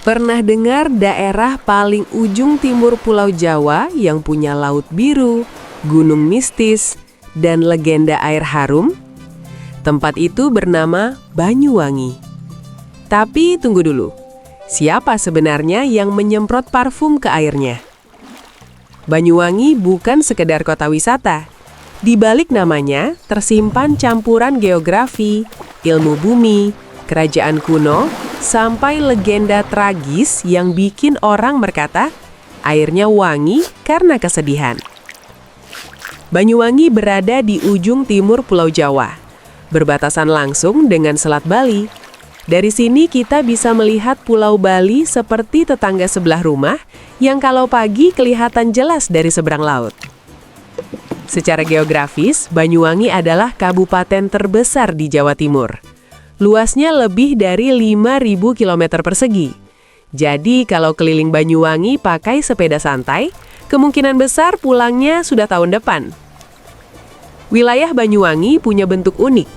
Pernah dengar daerah paling ujung timur Pulau Jawa yang punya laut biru, gunung mistis, dan legenda air harum? Tempat itu bernama Banyuwangi. Tapi tunggu dulu, siapa sebenarnya yang menyemprot parfum ke airnya? Banyuwangi bukan sekedar kota wisata. Di balik namanya tersimpan campuran geografi, ilmu bumi, kerajaan kuno, sampai legenda tragis yang bikin orang berkata, airnya wangi karena kesedihan. Banyuwangi berada di ujung timur Pulau Jawa, berbatasan langsung dengan Selat Bali. Dari sini kita bisa melihat Pulau Bali seperti tetangga sebelah rumah yang kalau pagi kelihatan jelas dari seberang laut. Secara geografis, Banyuwangi adalah kabupaten terbesar di Jawa Timur. Luasnya lebih dari 5.000 km persegi. Jadi kalau keliling Banyuwangi pakai sepeda santai, kemungkinan besar pulangnya sudah tahun depan. Wilayah Banyuwangi punya bentuk unik.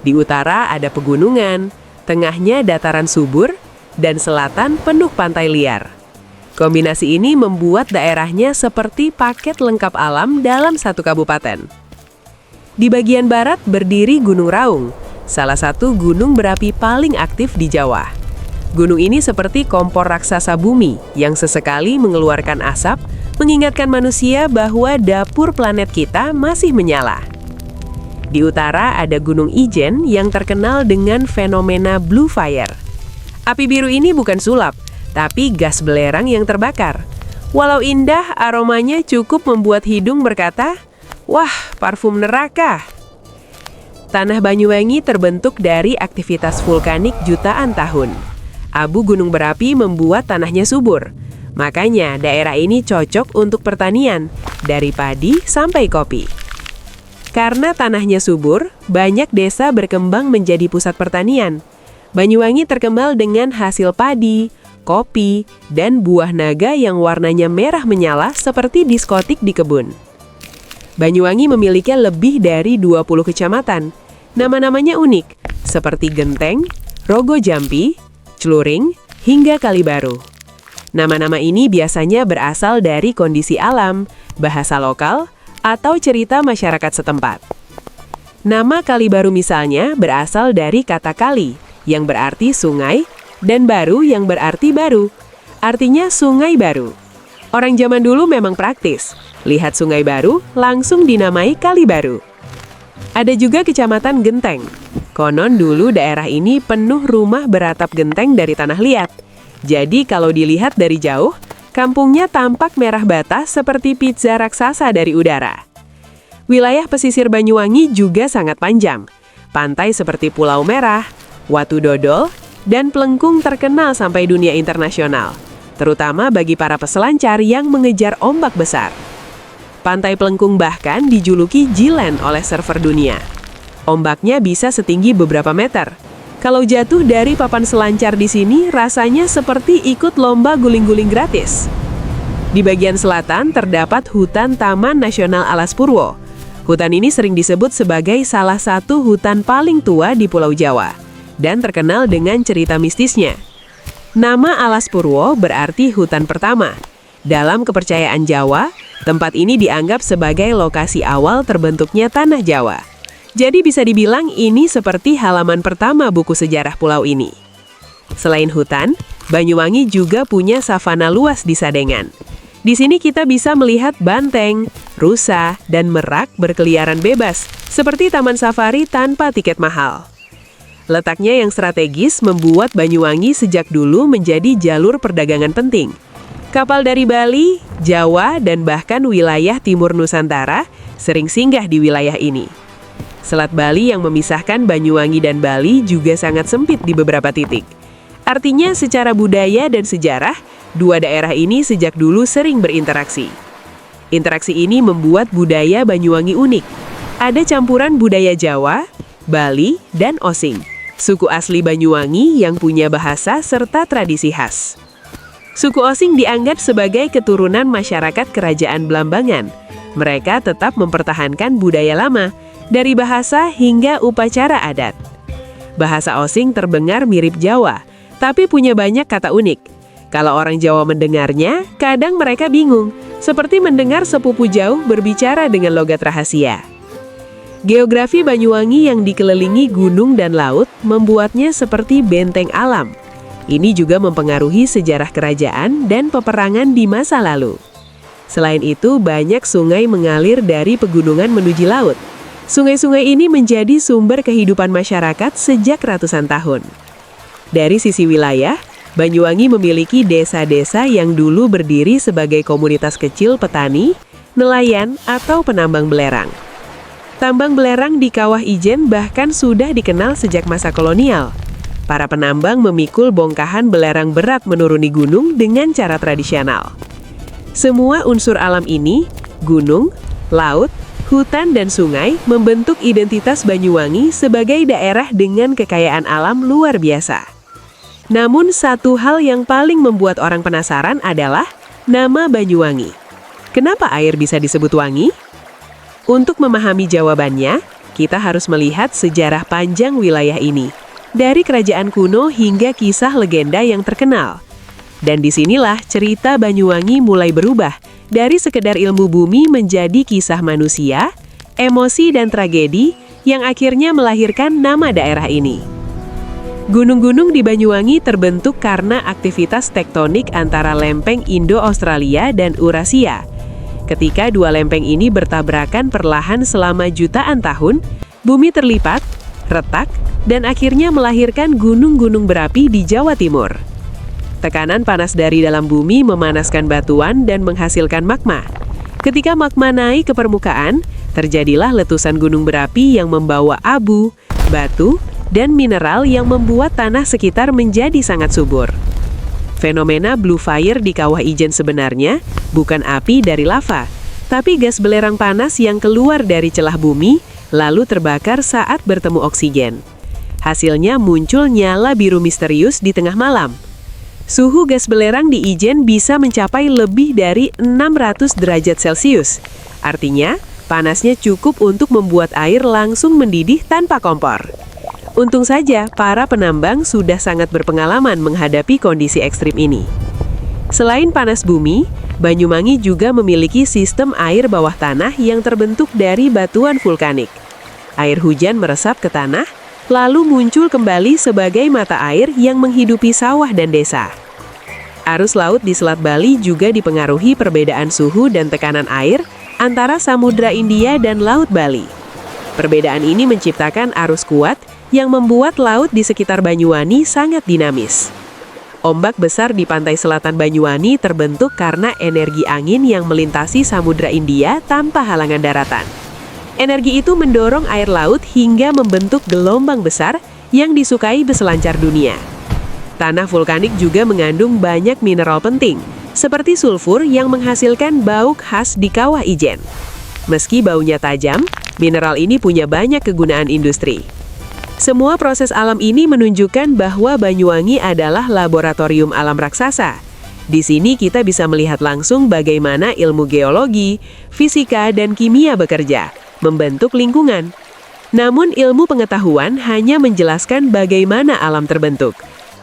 Di utara ada pegunungan, tengahnya dataran subur, dan selatan penuh pantai liar. Kombinasi ini membuat daerahnya seperti paket lengkap alam dalam satu kabupaten. Di bagian barat berdiri Gunung Raung, salah satu gunung berapi paling aktif di Jawa. Gunung ini seperti kompor raksasa bumi yang sesekali mengeluarkan asap, mengingatkan manusia bahwa dapur planet kita masih menyala. Di utara ada Gunung Ijen yang terkenal dengan fenomena Blue Fire. Api biru ini bukan sulap, tapi gas belerang yang terbakar. Walau indah, aromanya cukup membuat hidung berkata, "Wah, parfum neraka." Tanah Banyuwangi terbentuk dari aktivitas vulkanik jutaan tahun. Abu gunung berapi membuat tanahnya subur. Makanya daerah ini cocok untuk pertanian, dari padi sampai kopi. Karena tanahnya subur, banyak desa berkembang menjadi pusat pertanian. Banyuwangi terkenal dengan hasil padi, kopi, dan buah naga yang warnanya merah menyala seperti diskotik di kebun. Banyuwangi memiliki lebih dari 20 kecamatan. Nama-namanya unik, seperti Genteng, Rogo Jampi, Celuring, hingga Kalibaru. Nama-nama ini biasanya berasal dari kondisi alam, bahasa lokal, atau cerita masyarakat setempat. Nama Kalibaru misalnya berasal dari kata kali, yang berarti sungai, dan baru yang berarti baru, artinya sungai baru. Orang zaman dulu memang praktis, lihat sungai baru langsung dinamai kali baru. Ada juga kecamatan Genteng. Konon dulu daerah ini penuh rumah beratap genteng dari tanah liat. Jadi kalau dilihat dari jauh, kampungnya tampak merah bata seperti pizza raksasa dari udara. Wilayah pesisir Banyuwangi juga sangat panjang. Pantai seperti Pulau Merah, Watu Dodol, dan Plengkung terkenal sampai dunia internasional, terutama bagi para peselancar yang mengejar ombak besar. Pantai Plengkung bahkan dijuluki G-Land oleh server dunia. Ombaknya bisa setinggi beberapa meter. Kalau jatuh dari papan selancar di sini, rasanya seperti ikut lomba guling-guling gratis. Di bagian selatan terdapat Hutan Taman Nasional Alas Purwo. Hutan ini sering disebut sebagai salah satu hutan paling tua di Pulau Jawa dan terkenal dengan cerita mistisnya. Nama Alas Purwo berarti hutan pertama. Dalam kepercayaan Jawa, tempat ini dianggap sebagai lokasi awal terbentuknya tanah Jawa. Jadi bisa dibilang ini seperti halaman pertama buku sejarah pulau ini. Selain hutan, Banyuwangi juga punya savana luas di Sadengan. Di sini kita bisa melihat banteng, rusa, dan merak berkeliaran bebas, seperti taman safari tanpa tiket mahal. Letaknya yang strategis membuat Banyuwangi sejak dulu menjadi jalur perdagangan penting. Kapal dari Bali, Jawa, dan bahkan wilayah timur Nusantara sering singgah di wilayah ini. Selat Bali yang memisahkan Banyuwangi dan Bali juga sangat sempit di beberapa titik. Artinya secara budaya dan sejarah, dua daerah ini sejak dulu sering berinteraksi. Interaksi ini membuat budaya Banyuwangi unik. Ada campuran budaya Jawa, Bali, dan Osing, suku asli Banyuwangi yang punya bahasa serta tradisi khas. Suku Osing dianggap sebagai keturunan masyarakat kerajaan Blambangan. Mereka tetap mempertahankan budaya lama, dari bahasa hingga upacara adat. Bahasa Osing terdengar mirip Jawa, tapi punya banyak kata unik. Kalau orang Jawa mendengarnya, kadang mereka bingung, seperti mendengar sepupu jauh berbicara dengan logat rahasia. Geografi Banyuwangi yang dikelilingi gunung dan laut membuatnya seperti benteng alam. Ini juga mempengaruhi sejarah kerajaan dan peperangan di masa lalu. Selain itu, banyak sungai mengalir dari pegunungan menuju laut. Sungai-sungai ini menjadi sumber kehidupan masyarakat sejak ratusan tahun. Dari sisi wilayah, Banyuwangi memiliki desa-desa yang dulu berdiri sebagai komunitas kecil petani, nelayan, atau penambang belerang. Tambang belerang di Kawah Ijen bahkan sudah dikenal sejak masa kolonial. Para penambang memikul bongkahan belerang berat menuruni gunung dengan cara tradisional. Semua unsur alam ini, gunung, laut, hutan dan sungai membentuk identitas Banyuwangi sebagai daerah dengan kekayaan alam luar biasa. Namun satu hal yang paling membuat orang penasaran adalah nama Banyuwangi. Kenapa air bisa disebut wangi? Untuk memahami jawabannya, kita harus melihat sejarah panjang wilayah ini, dari kerajaan kuno hingga kisah legenda yang terkenal. Dan disinilah cerita Banyuwangi mulai berubah, dari sekedar ilmu bumi menjadi kisah manusia, emosi dan tragedi yang akhirnya melahirkan nama daerah ini. Gunung-gunung di Banyuwangi terbentuk karena aktivitas tektonik antara lempeng Indo-Australia dan Eurasia. Ketika dua lempeng ini bertabrakan perlahan selama jutaan tahun, bumi terlipat, retak, dan akhirnya melahirkan gunung-gunung berapi di Jawa Timur. Tekanan panas dari dalam bumi memanaskan batuan dan menghasilkan magma. Ketika magma naik ke permukaan, terjadilah letusan gunung berapi yang membawa abu, batu, dan mineral yang membuat tanah sekitar menjadi sangat subur. Fenomena Blue Fire di Kawah Ijen sebenarnya bukan api dari lava, tapi gas belerang panas yang keluar dari celah bumi, lalu terbakar saat bertemu oksigen. Hasilnya muncul nyala biru misterius di tengah malam. Suhu gas belerang di Ijen bisa mencapai lebih dari 600 derajat Celcius. Artinya, panasnya cukup untuk membuat air langsung mendidih tanpa kompor. Untung saja, para penambang sudah sangat berpengalaman menghadapi kondisi ekstrim ini. Selain panas bumi, Banyuwangi juga memiliki sistem air bawah tanah yang terbentuk dari batuan vulkanik. Air hujan meresap ke tanah, lalu muncul kembali sebagai mata air yang menghidupi sawah dan desa. Arus laut di Selat Bali juga dipengaruhi perbedaan suhu dan tekanan air antara Samudra India dan Laut Bali. Perbedaan ini menciptakan arus kuat yang membuat laut di sekitar Banyuwangi sangat dinamis. Ombak besar di pantai selatan Banyuwangi terbentuk karena energi angin yang melintasi Samudra India tanpa halangan daratan. Energi itu mendorong air laut hingga membentuk gelombang besar yang disukai peselancar dunia. Tanah vulkanik juga mengandung banyak mineral penting, seperti sulfur yang menghasilkan bau khas di Kawah Ijen. Meski baunya tajam, mineral ini punya banyak kegunaan industri. Semua proses alam ini menunjukkan bahwa Banyuwangi adalah laboratorium alam raksasa. Di sini kita bisa melihat langsung bagaimana ilmu geologi, fisika, dan kimia bekerja, membentuk lingkungan. Namun ilmu pengetahuan hanya menjelaskan bagaimana alam terbentuk.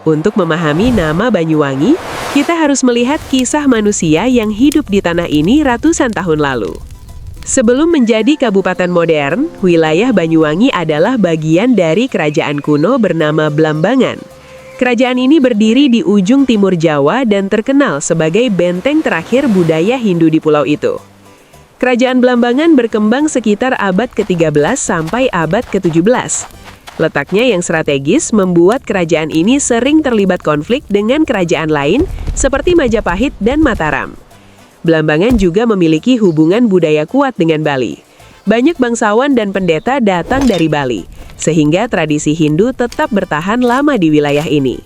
Untuk memahami nama Banyuwangi, kita harus melihat kisah manusia yang hidup di tanah ini ratusan tahun lalu. Sebelum menjadi kabupaten modern, wilayah Banyuwangi adalah bagian dari kerajaan kuno bernama Blambangan. Kerajaan ini berdiri di ujung timur Jawa dan terkenal sebagai benteng terakhir budaya Hindu di pulau itu. Kerajaan Blambangan berkembang sekitar abad ke-13 sampai abad ke-17. Letaknya yang strategis membuat kerajaan ini sering terlibat konflik dengan kerajaan lain seperti Majapahit dan Mataram. Blambangan juga memiliki hubungan budaya kuat dengan Bali. Banyak bangsawan dan pendeta datang dari Bali, sehingga tradisi Hindu tetap bertahan lama di wilayah ini.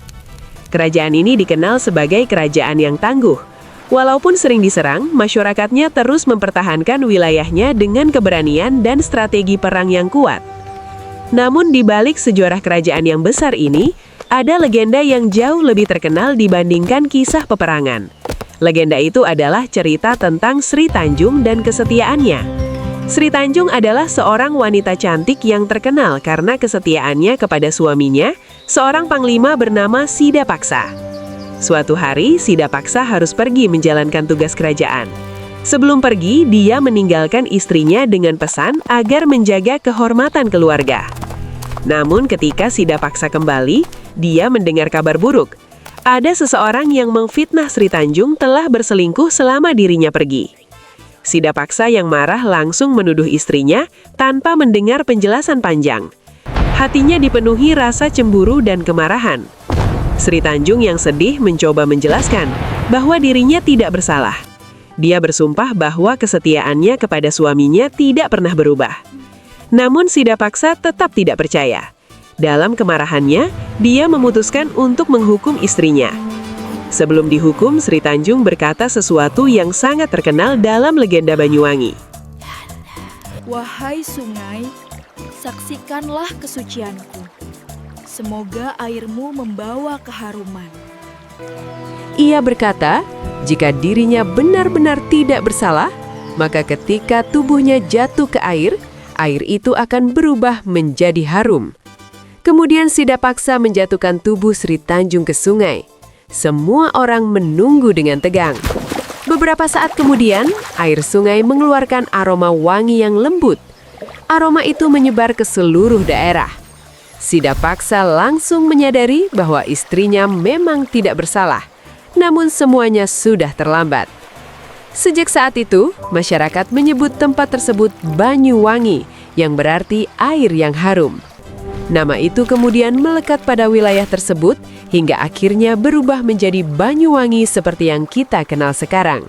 Kerajaan ini dikenal sebagai kerajaan yang tangguh. Walaupun sering diserang, masyarakatnya terus mempertahankan wilayahnya dengan keberanian dan strategi perang yang kuat. Namun di balik sejarah kerajaan yang besar ini, ada legenda yang jauh lebih terkenal dibandingkan kisah peperangan. Legenda itu adalah cerita tentang Sri Tanjung dan kesetiaannya. Sri Tanjung adalah seorang wanita cantik yang terkenal karena kesetiaannya kepada suaminya, seorang panglima bernama Sidapaksa. Suatu hari, Sidapaksa harus pergi menjalankan tugas kerajaan. Sebelum pergi, dia meninggalkan istrinya dengan pesan agar menjaga kehormatan keluarga. Namun ketika Sidapaksa kembali, dia mendengar kabar buruk. Ada seseorang yang memfitnah Sri Tanjung telah berselingkuh selama dirinya pergi. Sidapaksa yang marah langsung menuduh istrinya tanpa mendengar penjelasan panjang. Hatinya dipenuhi rasa cemburu dan kemarahan. Sri Tanjung yang sedih mencoba menjelaskan bahwa dirinya tidak bersalah. Dia bersumpah bahwa kesetiaannya kepada suaminya tidak pernah berubah. Namun Sidapaksa tetap tidak percaya. Dalam kemarahannya, dia memutuskan untuk menghukum istrinya. Sebelum dihukum, Sri Tanjung berkata sesuatu yang sangat terkenal dalam legenda Banyuwangi. Wahai sungai, saksikanlah kesucianku. Semoga airmu membawa keharuman. Ia berkata, jika dirinya benar-benar tidak bersalah, maka ketika tubuhnya jatuh ke air itu akan berubah menjadi harum. Kemudian Sidapaksa menjatuhkan tubuh Sri Tanjung ke sungai. Semua orang menunggu dengan tegang. Beberapa saat kemudian, air sungai mengeluarkan aroma wangi yang lembut. Aroma itu menyebar ke seluruh daerah. Sidapaksa langsung menyadari bahwa istrinya memang tidak bersalah, namun semuanya sudah terlambat. Sejak saat itu, masyarakat menyebut tempat tersebut Banyuwangi, yang berarti air yang harum. Nama itu kemudian melekat pada wilayah tersebut hingga akhirnya berubah menjadi Banyuwangi seperti yang kita kenal sekarang.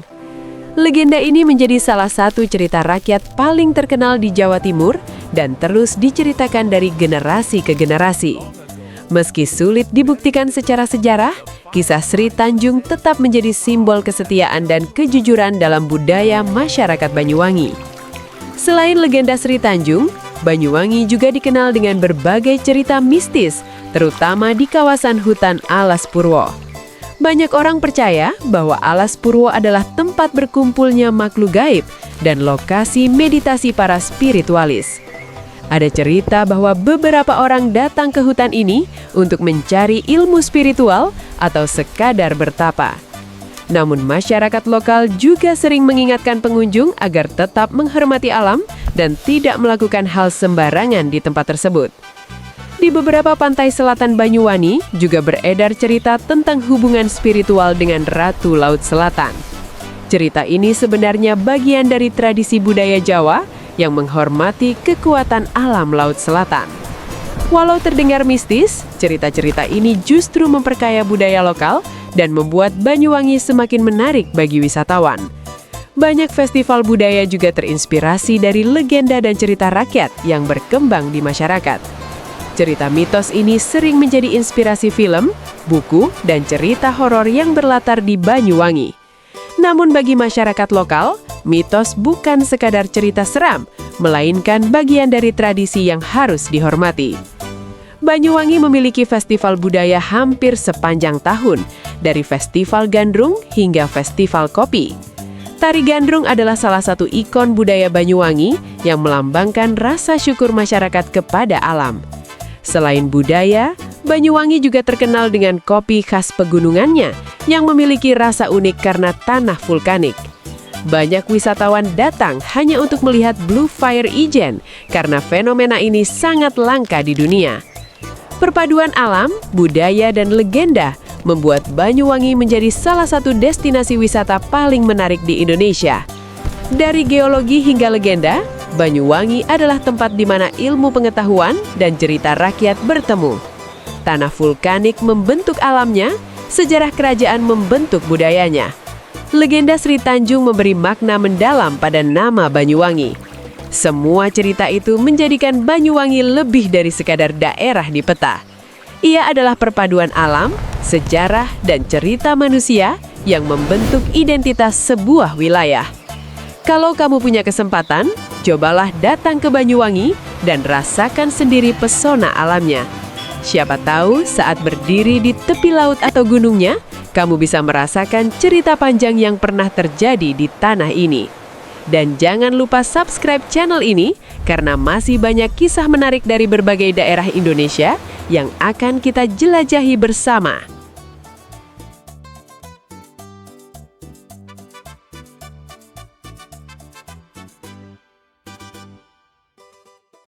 Legenda ini menjadi salah satu cerita rakyat paling terkenal di Jawa Timur dan terus diceritakan dari generasi ke generasi. Meski sulit dibuktikan secara sejarah, kisah Sri Tanjung tetap menjadi simbol kesetiaan dan kejujuran dalam budaya masyarakat Banyuwangi. Selain legenda Sri Tanjung, Banyuwangi juga dikenal dengan berbagai cerita mistis, terutama di kawasan hutan Alas Purwo. Banyak orang percaya bahwa Alas Purwo adalah tempat berkumpulnya makhluk gaib dan lokasi meditasi para spiritualis. Ada cerita bahwa beberapa orang datang ke hutan ini untuk mencari ilmu spiritual atau sekadar bertapa. Namun masyarakat lokal juga sering mengingatkan pengunjung agar tetap menghormati alam dan tidak melakukan hal sembarangan di tempat tersebut. Di beberapa pantai selatan Banyuwangi juga beredar cerita tentang hubungan spiritual dengan Ratu Laut Selatan. Cerita ini sebenarnya bagian dari tradisi budaya Jawa yang menghormati kekuatan alam Laut Selatan. Walau terdengar mistis, cerita-cerita ini justru memperkaya budaya lokal dan membuat Banyuwangi semakin menarik bagi wisatawan. Banyak festival budaya juga terinspirasi dari legenda dan cerita rakyat yang berkembang di masyarakat. Cerita mitos ini sering menjadi inspirasi film, buku, dan cerita horor yang berlatar di Banyuwangi. Namun bagi masyarakat lokal, mitos bukan sekadar cerita seram, melainkan bagian dari tradisi yang harus dihormati. Banyuwangi memiliki festival budaya hampir sepanjang tahun, dari festival gandrung hingga festival kopi. Tari gandrung adalah salah satu ikon budaya Banyuwangi yang melambangkan rasa syukur masyarakat kepada alam. Selain budaya, Banyuwangi juga terkenal dengan kopi khas pegunungannya yang memiliki rasa unik karena tanah vulkanik. Banyak wisatawan datang hanya untuk melihat Blue Fire Ijen karena fenomena ini sangat langka di dunia. Perpaduan alam, budaya, dan legenda membuat Banyuwangi menjadi salah satu destinasi wisata paling menarik di Indonesia. Dari geologi hingga legenda, Banyuwangi adalah tempat di mana ilmu pengetahuan dan cerita rakyat bertemu. Tanah vulkanik membentuk alamnya, sejarah kerajaan membentuk budayanya. Legenda Sri Tanjung memberi makna mendalam pada nama Banyuwangi. Semua cerita itu menjadikan Banyuwangi lebih dari sekadar daerah di peta. Ia adalah perpaduan alam, sejarah, dan cerita manusia yang membentuk identitas sebuah wilayah. Kalau kamu punya kesempatan, cobalah datang ke Banyuwangi dan rasakan sendiri pesona alamnya. Siapa tahu saat berdiri di tepi laut atau gunungnya, kamu bisa merasakan cerita panjang yang pernah terjadi di tanah ini. Dan jangan lupa subscribe channel ini, karena masih banyak kisah menarik dari berbagai daerah Indonesia yang akan kita jelajahi bersama.